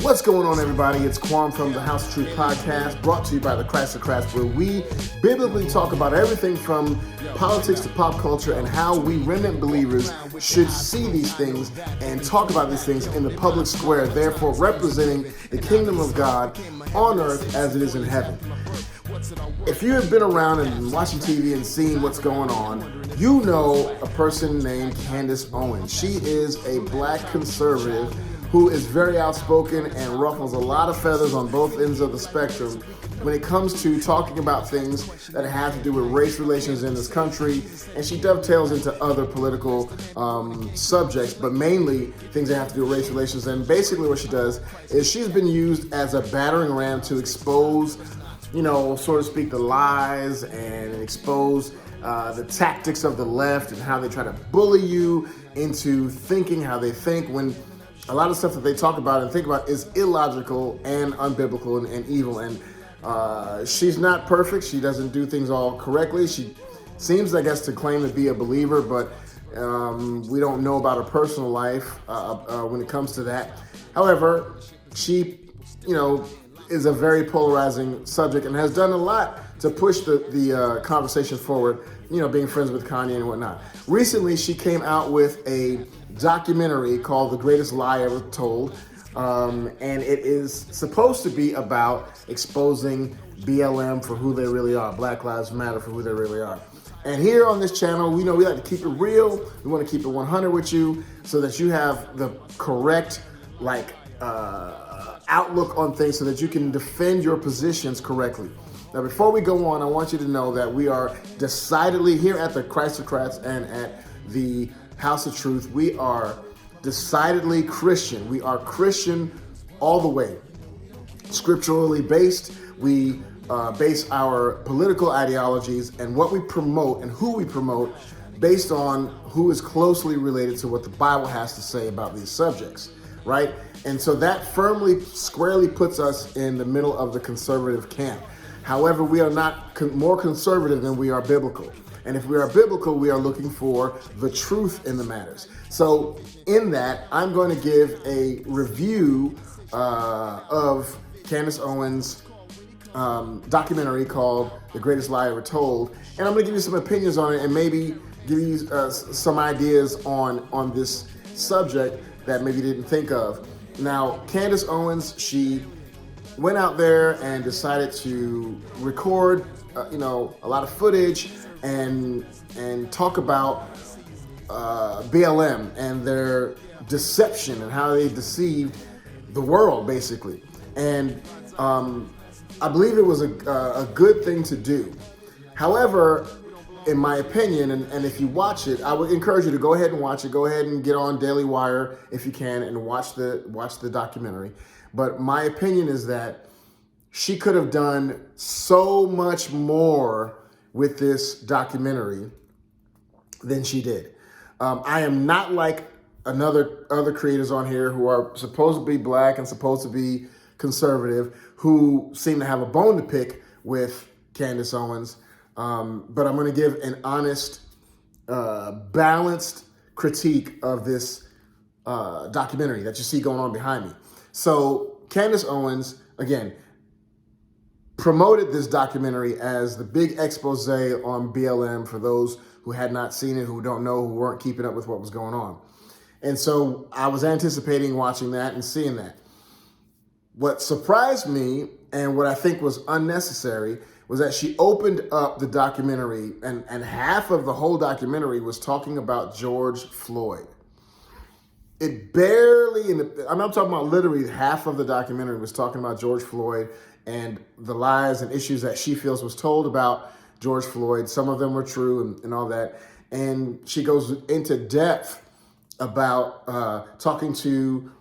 What's going on, everybody? It's Quan from the House of Truth podcast, brought to you by the Christocrats, where we biblically talk about everything from politics to pop culture and how we remnant believers should see these things and talk about these things in the public square, therefore representing the kingdom of God on earth as it is in heaven. If you have been around and watching TV and seen what's going on, you know a person named Candace Owens. She is a black conservative who is very outspoken and ruffles a lot of feathers on both ends of the spectrum when it comes to talking about things that have to do with race relations in this country, and she dovetails into other political subjects, but mainly things that have to do with race relations. And basically what she does is she's been used as a battering ram to expose, so to speak, the lies and expose the tactics of the left and how they try to bully you into thinking how they think, when a lot of stuff that they talk about and think about is illogical and unbiblical and evil. And she's not perfect. She doesn't do things all correctly. She seems, I guess, to claim to be a believer, but we don't know about her personal life when it comes to that. However, she, is a very polarizing subject and has done a lot to push the conversation forward, being friends with Kanye and whatnot. Recently, she came out with a documentary called The Greatest Lie Ever Told, and it is supposed to be about exposing BLM for who they really are, Black Lives Matter for who they really are. And here on this channel, we like to keep it real. We want to keep it 100 with you so that you have the correct, outlook on things so that you can defend your positions correctly. Now, before we go on, I want you to know that we are decidedly here at the Christocrats and at the House of Truth. We are decidedly Christian. We are Christian all the way. Scripturally based. We base our political ideologies and what we promote and who we promote based on who is closely related to what the Bible has to say about these subjects, right? And so that firmly, squarely puts us in the middle of the conservative camp. However, we are not more conservative than we are biblical. And if we are biblical, we are looking for the truth in the matters. So in that, I'm going to give a review of Candace Owens' documentary called The Greatest Lie Ever Told. And I'm going to give you some opinions on it and maybe give you some ideas on this subject that maybe you didn't think of. Now, Candace Owens, she went out there and decided to record, a lot of footage and talk about BLM and their deception and how they deceived the world, basically. And I believe it was a good thing to do. However, in my opinion, and if you watch it, I would encourage you to go ahead and watch it. Go ahead and get on Daily Wire if you can and watch the documentary. But my opinion is that she could have done so much more with this documentary than she did. I am not like other creators on here who are supposed to be black and supposed to be conservative who seem to have a bone to pick with Candace Owens. But I'm going to give an honest, balanced critique of this documentary that you see going on behind me. So Candace Owens, again, promoted this documentary as the big expose on BLM for those who had not seen it, who don't know, who weren't keeping up with what was going on. And so I was anticipating watching that and seeing that. What surprised me and what I think was unnecessary was that she opened up the documentary and half of the whole documentary was talking about George Floyd. It barely, I'm talking about literally half of the documentary was talking about George Floyd and the lies and issues that she feels was told about George Floyd. Some of them were true and all that. And she goes into depth about talking to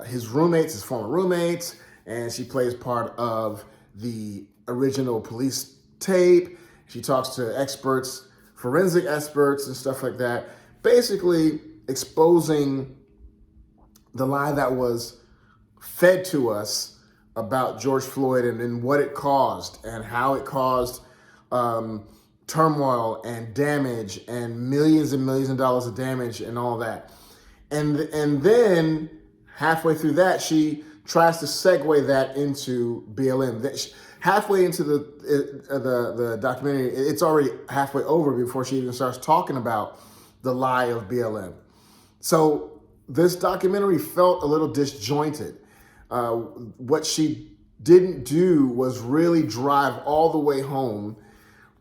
his roommates, his former roommates, and she plays part of the original police tape. She talks to experts, forensic experts and stuff like that, basically exposing the lie that was fed to us about George Floyd and what it caused and how it caused turmoil and damage and millions of dollars of damage and all that. And then halfway through that, she tries to segue that into BLM. Halfway into the documentary, it's already halfway over before she even starts talking about the lie of BLM. So this documentary felt a little disjointed. What she didn't do was really drive all the way home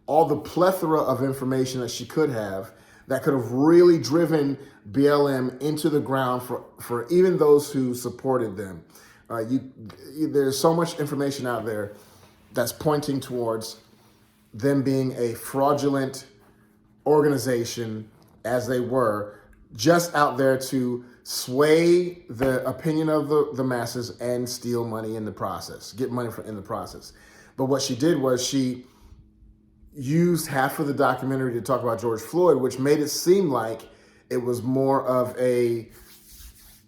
all the plethora of information that she could have that could have really driven BLM into the ground for even those who supported them. There's so much information out there that's pointing towards them being a fraudulent organization, as they were, just out there to sway the opinion of the masses and steal money in the process, get money in the process. But what she did was she used half of the documentary to talk about George Floyd, which made it seem like it was more of a,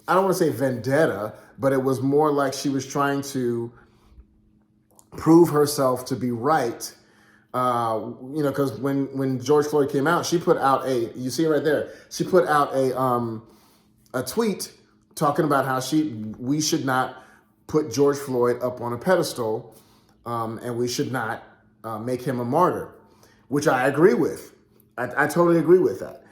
I don't want to say vendetta, but it was more like she was trying to prove herself to be right. Because when George Floyd came out, she put out you see it right there, she put out a tweet talking about how we should not put George Floyd up on a pedestal, and we should not make him a martyr, which I agree with. I totally agree with that,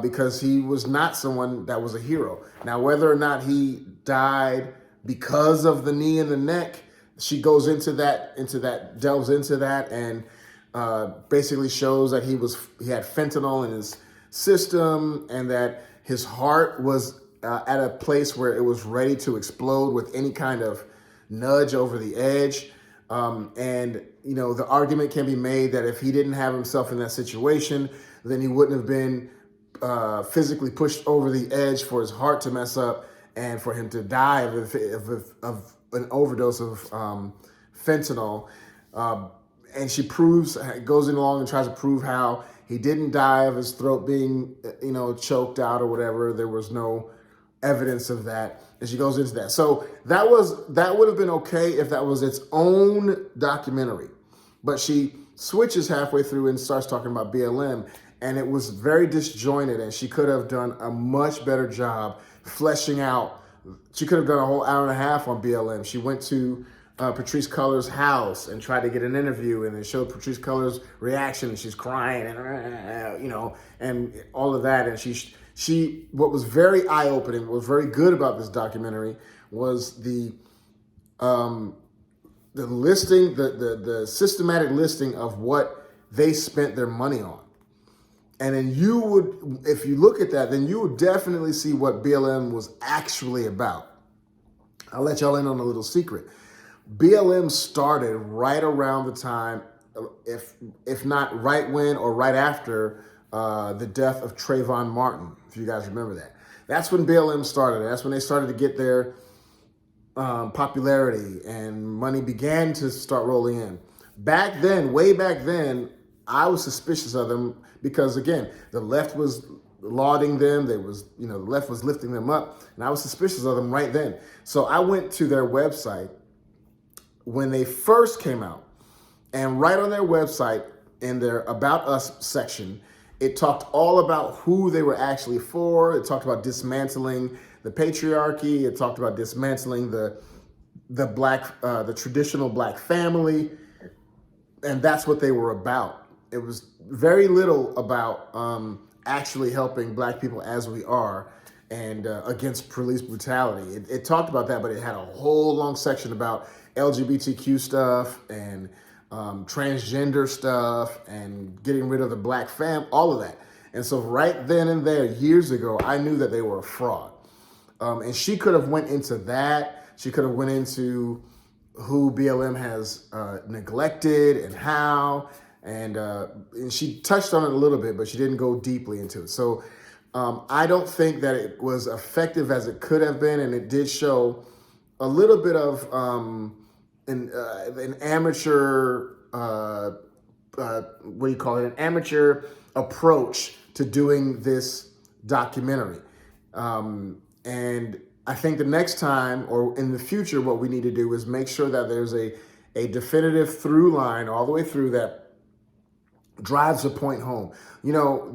because he was not someone that was a hero. Now, whether or not he died because of the knee in the neck, she goes into that, delves into that, and basically shows that he had fentanyl in his system, and that his heart was at a place where it was ready to explode with any kind of nudge over the edge. And the argument can be made that if he didn't have himself in that situation, then he wouldn't have been physically pushed over the edge for his heart to mess up and for him to die of an overdose of fentanyl. And she goes along and tries to prove how he didn't die of his throat being, choked out or whatever. There was no evidence of that. And she goes into that. So that would have been okay if that was its own documentary. But she switches halfway through and starts talking about BLM. And it was very disjointed, and she could have done a much better job fleshing out. She could have done a whole hour and a half on BLM. She went to Patrisse Cullors' house and tried to get an interview, and it showed Patrisse Cullors' reaction, and she's crying and and all of that. And she what was very eye-opening, what was very good about this documentary was the listing, the systematic listing of what they spent their money on. And then if you look at that, then you would definitely see what BLM was actually about. I'll let y'all in on a little secret. BLM started right around the time, if not right when or right after the death of Trayvon Martin, if you guys remember that. That's when BLM started. That's when they started to get their popularity and money began to start rolling in. Back then, way back then, I was suspicious of them because, again, the left was lauding them. The left was lifting them up, and I was suspicious of them right then. So I went to their website when they first came out, and right on their website, in their About Us section, it talked all about who they were actually for. It talked about dismantling the patriarchy. It talked about dismantling the traditional black family, and that's what they were about. It was very little about actually helping black people as we are and against police brutality. It talked about that, but it had a whole long section about LGBTQ stuff and transgender stuff and getting rid of the black all of that. And so right then and there, years ago, I knew that they were a fraud. And she could have went into that. She could have went into who BLM has neglected and how. And she touched on it a little bit, but she didn't go deeply into it. So I don't think that it was effective as it could have been. And it did show a little bit of an amateur, an amateur approach to doing this documentary. And I think the next time or in the future, what we need to do is make sure that there's a definitive through line all the way through that drives a point home.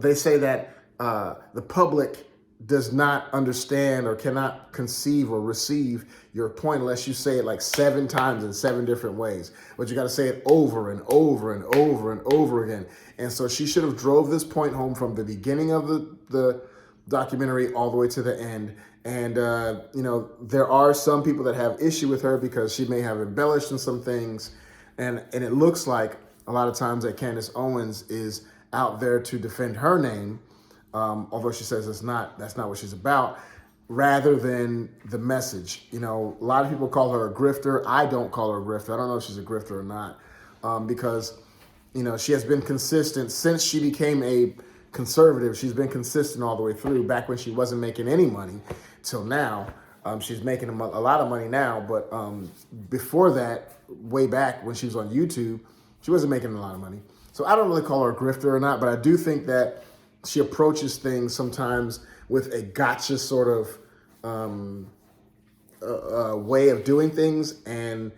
They say that the public does not understand or cannot conceive or receive your point unless you say it like 7 times in 7 different ways. But you got to say it over and over and over and over again. And so she should have drove this point home from the beginning of the documentary all the way to the end. And, there are some people that have issue with her because she may have embellished in some things. And it looks like a lot of times that Candace Owens is out there to defend her name, although she says that's not what she's about, rather than the message. A lot of people call her a grifter. I don't call her a grifter. I don't know if she's a grifter or not, because, she has been consistent since she became a conservative. She's been consistent all the way through, back when she wasn't making any money till now. She's making a lot of money now, but before that, way back when she was on YouTube, she wasn't making a lot of money. So I don't really call her a grifter or not, but I do think that she approaches things sometimes with a gotcha sort of way of doing things, and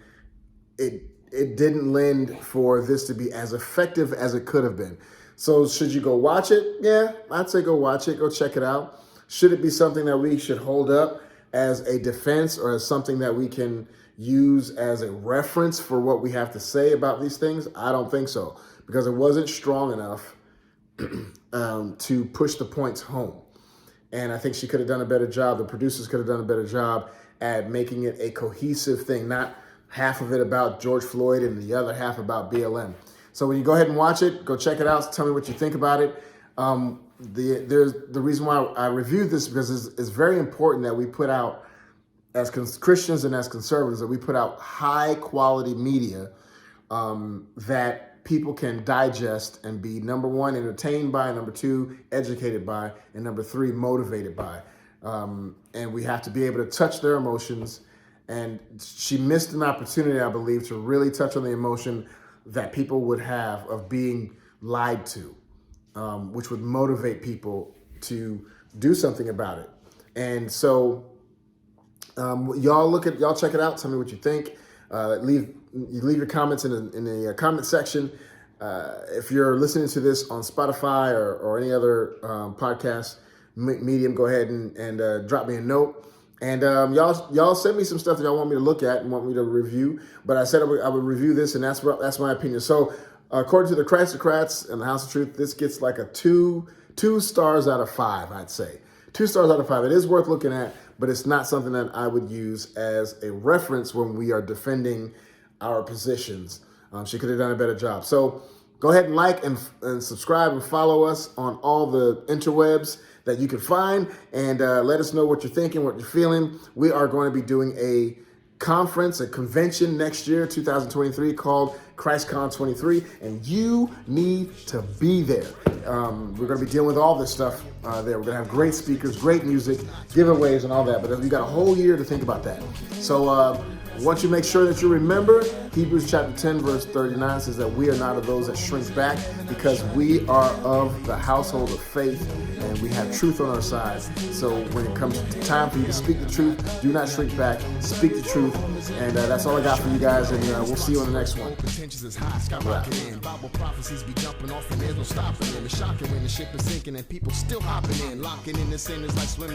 it didn't lend for this to be as effective as it could have been. So should you go watch it? Yeah, I'd say go watch it, go check it out. Should it be something that we should hold up as a defense or as something that we can use as a reference for what we have to say about these things? I don't think so, because it wasn't strong enough to push the points home. And I think she could have done a better job. The producers could have done a better job at making it a cohesive thing, not half of it about George Floyd and the other half about BLM. So when you go ahead and watch it, go check it out. Tell me what you think about it. The reason why I reviewed this, because it's very important that we put out, as Christians and as conservatives, that we put out high quality media that people can digest and be, number one, entertained by, number two, educated by, and number three, motivated by. And we have to be able to touch their emotions. And she missed an opportunity, I believe, to really touch on the emotion that people would have of being lied to, which would motivate people to do something about it. And so y'all check it out. Tell me what you think. Leave your comments in the comment section. If you're listening to this on Spotify or any other podcast medium, go ahead and drop me a note. And y'all send me some stuff that y'all want me to look at and want me to review. But I said I would review this, and that's my opinion. So according to the Christocrats and the House of Truth, this gets like a 2 stars out of 5, I'd say. 2 stars out of 5. It is worth looking at, but it's not something that I would use as a reference when we are defending our positions. She could have done a better job. So go ahead and like and subscribe and follow us on all the interwebs that you can find, and let us know what you're thinking, what you're feeling. We are going to be doing a convention next year, 2023, called ChristCon 23, and you need to be there. We're going to be dealing with all this stuff there. We're going to have great speakers, great music, giveaways, and all that, but we've got a whole year to think about that. So I want you to make sure that you remember Hebrews chapter 10, verse 39 says that we are not of those that shrink back, because we are of the household of faith and we have truth on our side. So when it comes time for you to speak the truth, do not shrink back, speak the truth. And that's all I got for you guys, and we'll see you on the next one. Bible prophecies be jumping off and there's no stopping them. It's shocking when the ship is sinking and people still hopping in, locking in the sin is like swimming.